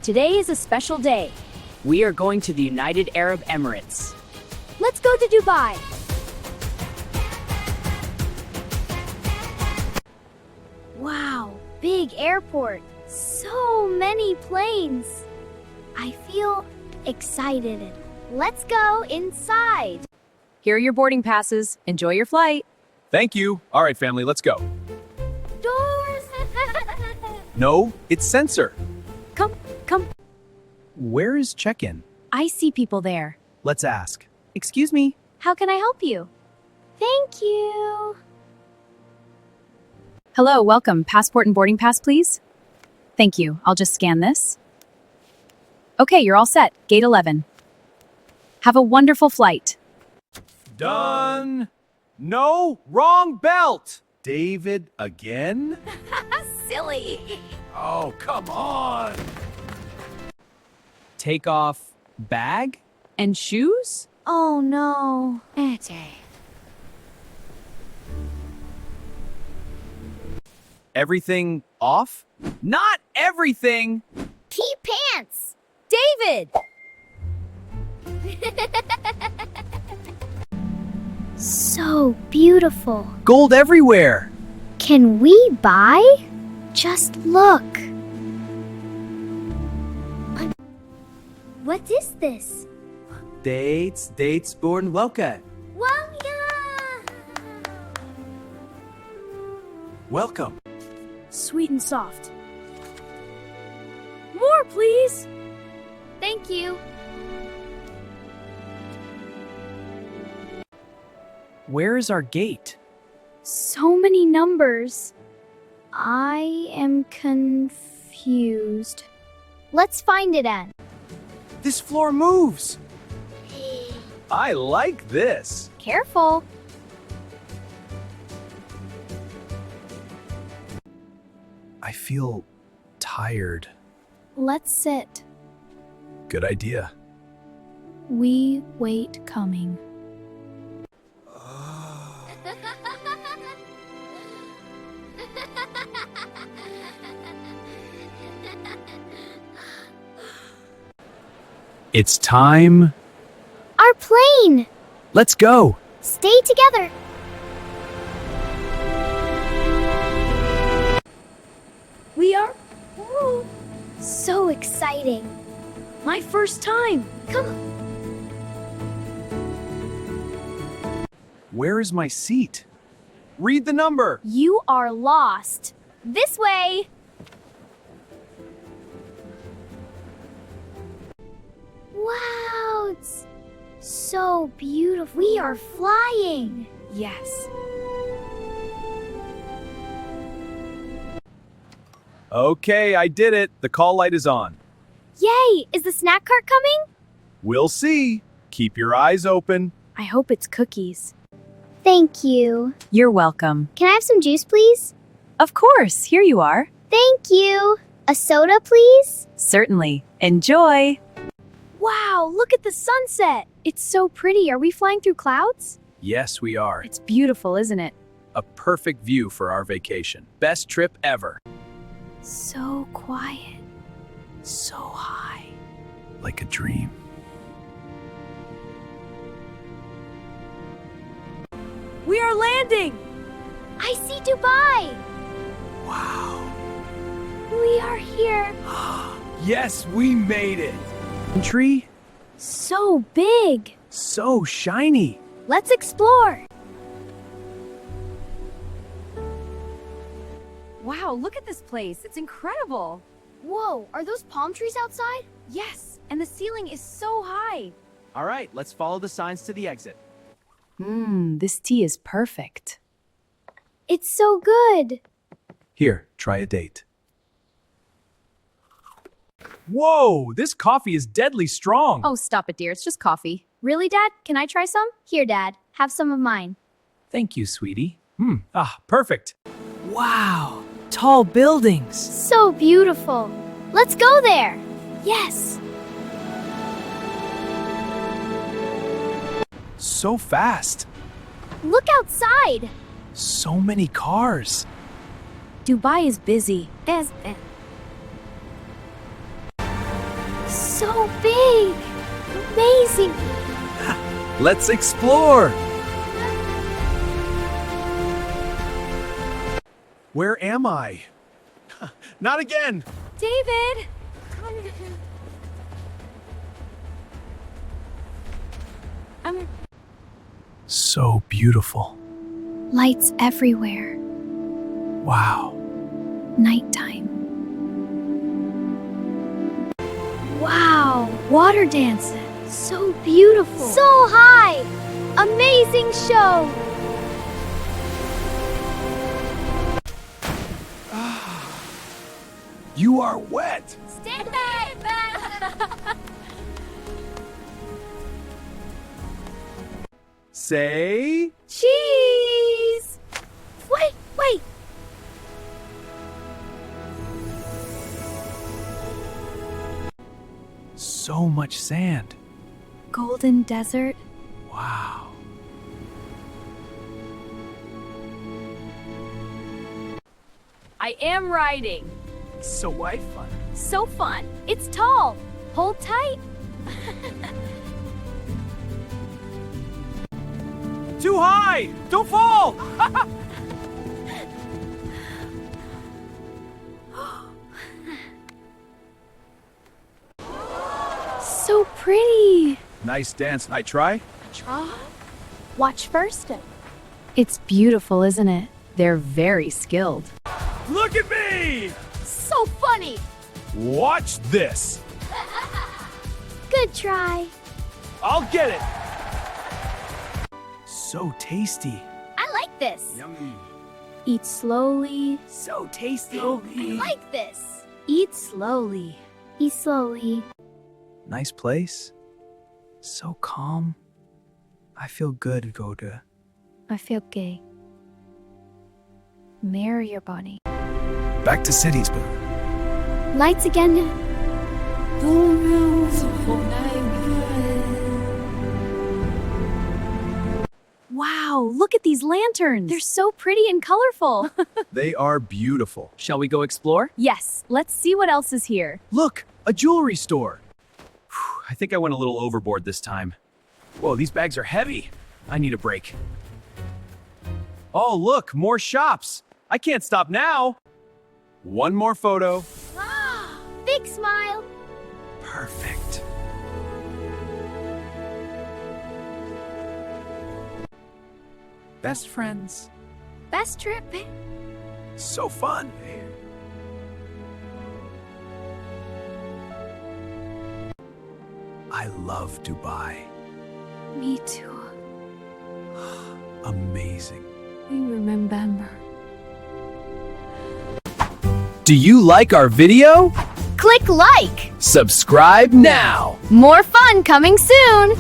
Today is a special day. We are going to the United Arab Emirates. Let's go to Dubai. Wow, big airport. So many planes. I feel excited. Let's go inside. Here are your boarding passes. Enjoy your flight. Thank you. All right, family, let's go. Doors. No, it's sensor. Come. Where is check-in? I see people there. Let's ask. Excuse me. How can I help you? Thank you. Hello, welcome. Passport and boarding pass, please. Thank you. I'll just scan this. Okay, you're all set. Gate 11. Have a wonderful flight. Done. No, wrong belt. David again? Silly. Oh, come on. Take off bag? And shoes? Oh no. Everything off? Not everything. T-pants. David! So beautiful. Gold everywhere. Can we buy? Just look. What is this? Dates born welcome. Welcome. Sweet and soft. More, please. Thank you. Where is our gate? So many numbers. I am confused. Let's find it, Anne. This floor moves. I like this. Careful. I feel tired. Let's sit. Good idea. We wait coming. It's time. Our plane! Let's go. Stay together. We are so exciting. My first time. Come on. Where is my seat? Read the number. You are lost. This way. Wow, it's so beautiful. We are flying. Yes. Okay, I did it. The call light is on. Yay! Is the snack cart coming? We'll see. Keep your eyes open. I hope it's cookies. Thank you. You're welcome. Can I have some juice, please? Of course, here you are. Thank you. A soda, please? Certainly. Enjoy. Wow, look at the sunset. It's so pretty. Are we flying through clouds? Yes, we are. It's beautiful, isn't it? A perfect view for our vacation. Best trip ever. So quiet. So high. Like a dream. We are landing! I see Dubai. Wow. We are here. Yes, we made it. Tree? So big. So shiny. Let's explore. Wow, look at this place. It's incredible. Whoa, are those palm trees outside? Yes, and the ceiling is so high. All right, let's follow the signs to the exit. This tea is perfect. It's so good. Here, try a date. Whoa, this coffee is deadly strong. Oh, stop it, dear. It's just coffee. Really, Dad? Can I try some? Here, Dad. Have some of mine. Thank you, sweetie. Perfect. Wow, tall buildings. So beautiful. Let's go there. Yes. So fast. Look outside. So many cars. so big. Amazing. Let's explore. Where am I? Not again. David. So beautiful. Lights everywhere. Wow. Nighttime. Wow, water dancing. So beautiful. So high. Amazing show. You are wet. Stand back. Say. Cheese. Wait. So much sand. Golden desert. Wow. I am riding. So white fun. So fun. It's tall. Hold tight. Too high! Don't fall! So pretty. Nice dance. I try? Watch first. It's beautiful, isn't it? They're very skilled. Look at me! So funny. Watch this. Good try. I'll get it. So tasty. I like this. Yummy. Eat slowly. So tasty. I like this. Eat slowly. Eat slowly. Nice place. So calm. I feel good, Goda. I feel gay. Marry your body. Back to cities, boo. Lights again. Wow, look at these lanterns. They're so pretty and colorful. They are beautiful. Shall we go explore? Yes, let's see what else is here. Look, a jewelry store. Whew, I think I went a little overboard this time. Whoa, these bags are heavy. I need a break. Oh, look, more shops. I can't stop now. One more photo. Big smile. Perfect. Best friends. Best trip. So fun. I love Dubai. Me too. Amazing. We remember. Do you like our video? Click like. Subscribe now. More fun coming soon.